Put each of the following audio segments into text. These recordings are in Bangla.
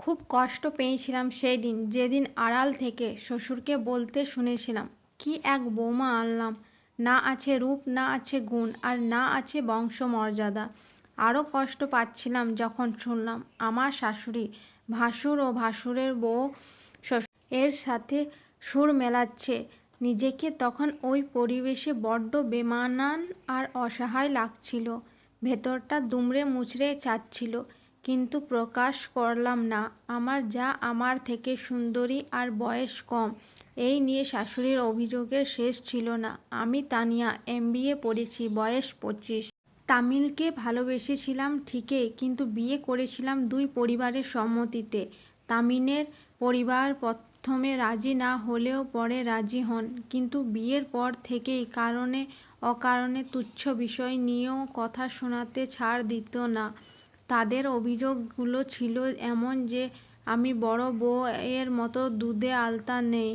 খুব কষ্ট পেয়েছিলাম সেই দিন, যেদিন আড়াল থেকে শ্বশুরকে বলতে শুনেছিলাম, কি এক বৌমা আনলাম, না আছে রূপ, না আছে গুণ, আর না আছে বংশমর্যাদা। আরও কষ্ট পাচ্ছিলাম যখন শুনলাম আমার শাশুড়ি ভাসুর ও ভাসুরের বউ শ্বশুর এর সাথে সুর মেলাচ্ছে। নিজেকে তখন ওই পরিবেশে বড্ড বেমানান আর অসহায় লাগছিল। ভেতরটা দুমড়ে মুচড়ে যাচ্ছিল, কিন্তু প্রকাশ করলাম না। আমার যা আমার থেকে সুন্দরী আর বয়স কম, এই নিয়ে শাশুড়ির অভিযোগের শেষ ছিল না। আমি তানিয়া, MBA পড়েছি, বয়স 25। তামিলকে ভালোবেসেছিলাম ঠিকই, কিন্তু বিয়ে করেছিলাম দুই পরিবারের সম্মতিতে। তামিনের পরিবার প্রথমে রাজি না হলেও পরে রাজি হন, কিন্তু বিয়ের পর থেকেই কারণে অকারণে তুচ্ছ বিষয় নিয়েও কথা শোনাতে ছাড় দিত না। তাদের অভিযোগগুলো ছিল এমন যে আমি বড় বউয়ের মতো দুধে আলতা নেই।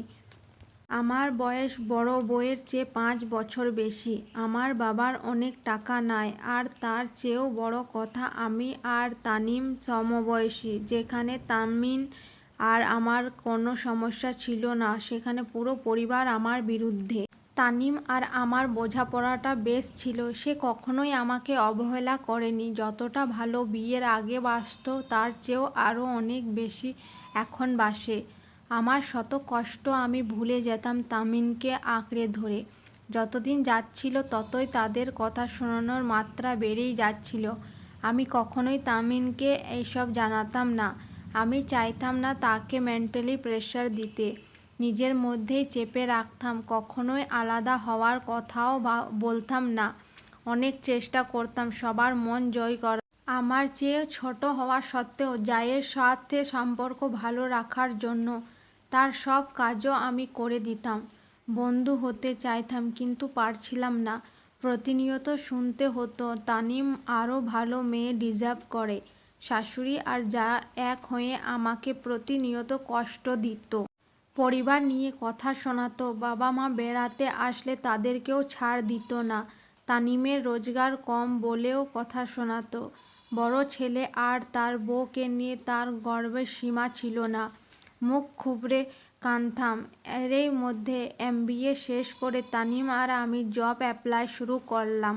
আমার বয়স বড় বউয়ের চেয়ে 5 বছর বেশি। আমার বাবার অনেক টাকা নাই, আর তার চেয়েও বড় কথা আমি আর তানিম সমবয়সী। যেখানে তামিন আর আমার কোনো সমস্যা ছিল না, সেখানে পুরো পরিবার আমার বিরুদ্ধে। তানিম আর আমার বোঝাপড়াটা বেশ ছিল। সে কখনোই আমাকে অবহেলা করেনি। যতটা ভালো বিয়ের আগে বাসত, তার চেয়েও আরও অনেক বেশি এখন বাসে। আমার শত কষ্ট আমি ভুলে যেতাম তামিনকে আঁকড়ে ধরে। যতদিন যাচ্ছিল ততই তাদের কথা শোনানোর মাত্রা বেড়েই যাচ্ছিল। আমি কখনোই তামিনকে এইসব জানাতাম না। আমি চাইতাম না তাকে মেন্টালি প্রেশার দিতে। নিজের মধ্যেই চেপে রাখতাম। কখনোই আলাদা হওয়ার কথাও বলতাম না। অনেক চেষ্টা করতাম সবার মন জয় করার। আমার চেয়ে ছোট হওয়া সত্ত্বেও জায়ের সাথে সম্পর্ক ভালো রাখার জন্য তার সব কাজও আমি করে দিতাম। বন্ধু হতে চাইতাম, কিন্তু পারছিলাম না। প্রতিনিয়ত শুনতে হতো তানিম আরও ভালো মেয়ে ডিজার্ভ করে। শাশুড়ি আর যা এক হয়ে আমাকে প্রতিনিয়ত কষ্ট দিত। পরিবার নিয়ে কথা শোনাতো। বাবা মা বেড়াতে আসলে তাদেরকেও ছাড় দিত না। তানিমের রোজগার কম বলেও কথা শোনাতো। বড় ছেলে আর তার বউকে নিয়ে তার গর্বের সীমা ছিল না। মুখ খুবড়ে কাঁদতাম। এরই মধ্যে MBA শেষ করে তানিম আর আমি জব অ্যাপ্লাই শুরু করলাম।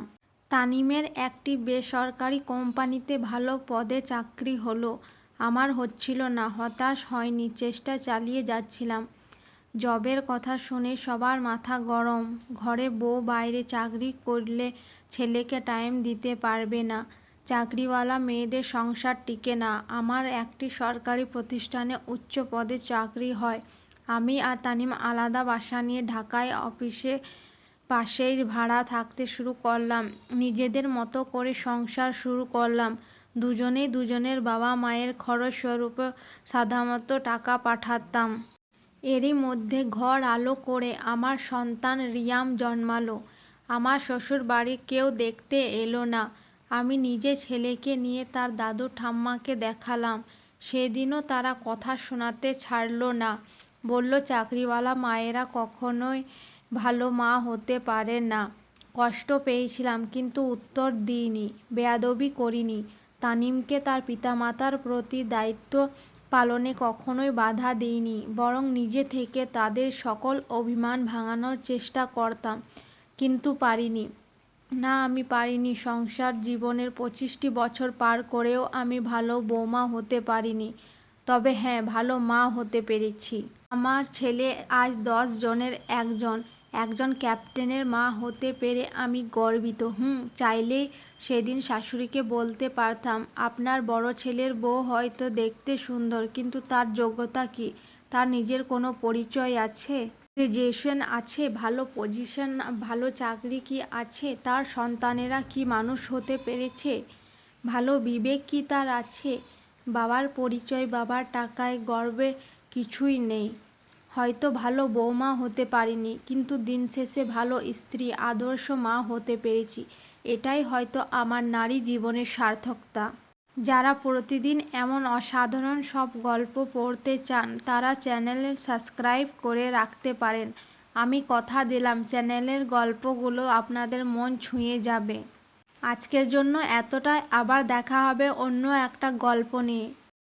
তানিমের একটি বেসরকারি কোম্পানিতে ভালো পদে চাকরি হলো। আমার হচ্ছিল না। হতাশ হয়নি, চেষ্টা চালিয়ে যাচ্ছিলাম। জবের কথা শুনে সবার মাথা গরম। ঘরে বউ বাইরে চাকরি করলে ছেলেকে টাইম দিতে পারবে না, চাকরিওয়ালা মেয়েদের সংসার টিকে না। আমার একটি সরকারি প্রতিষ্ঠানে উচ্চ পদে চাকরি হয়। আমি আর তানিম আলাদা বাসা নিয়ে ঢাকায় অফিসে পাশেই ভাড়া থাকতে শুরু করলাম। নিজেদের মতো করে সংসার শুরু করলাম। দুজনেই দুজনের বাবা মায়ের খরচ স্বরূপ সাধ্যমতো টাকা পাঠাতাম। এরই মধ্যে ঘর আলো করে আমার সন্তান রিয়াম জন্মালো। আমার শ্বশুর বাড়ি কেউ দেখতে এলো না। আমি নিজে ছেলেকে নিয়ে তার দাদু ঠাম্মাকে দেখালাম। সেদিনও তারা কথা শোনাতে ছাড়লো না। বলল চাকরিওয়ালা মায়েরা কখনোই ভালো মা হতে পারে না। কষ্ট পেয়েছিলাম, কিন্তু উত্তর দিইনি, বেয়াদবি করিনি। তানিমকে তার পিতামাতার প্রতি দায়িত্ব পালনে কখনোই বাধা দিইনি, বরং নিজে থেকে তাদের সকল অভিমান ভাঙানোর চেষ্টা করতাম। কিন্তু পারিনি। না, আমি পারিনি। সংসার জীবনের 25টি বছর পার করেও আমি ভালো বৌমা হতে পারিনি। তবে হ্যাঁ, ভালো মা হতে পেরেছি। আমার ছেলে আজ 10 জনের একজন ক্যাপ্টেনের মা হতে পেরে আমি গর্বিত। চাইলেই সেদিন শাশুড়িকে বলতে পারতাম, আপনার বড় ছেলের বউ হয়তো দেখতে সুন্দর, কিন্তু তার যোগ্যতা কি? তার নিজের কোনো পরিচয় আছে? গ্রাজুয়েশন আছে? ভালো পজিশন, ভালো চাকরি কি আছে? তার সন্তানেরা কি মানুষ হতে পেরেছে? ভালো বিবেক কি তার আছে? বাবার পরিচয়, বাবার টাকায়, গর্বে কিছুই নেই। হয়তো ভালো বৌমা হতে পারিনি, কিন্তু দিন শেষে ভালো স্ত্রী, আদর্শ মা হতে পেরেছি। এটাই হয়তো আমার নারী জীবনের সার্থকতা। যারা প্রতিদিন এমন অসাধারণ সব গল্প পড়তে চান, তারা চ্যানেল সাবস্ক্রাইব করে রাখতে পারেন। আমি কথা দিলাম চ্যানেলের গল্পগুলো আপনাদের মন ছুঁয়ে যাবে। আজকের জন্য এতটাই। আবার দেখা হবে অন্য একটা গল্প নিয়ে।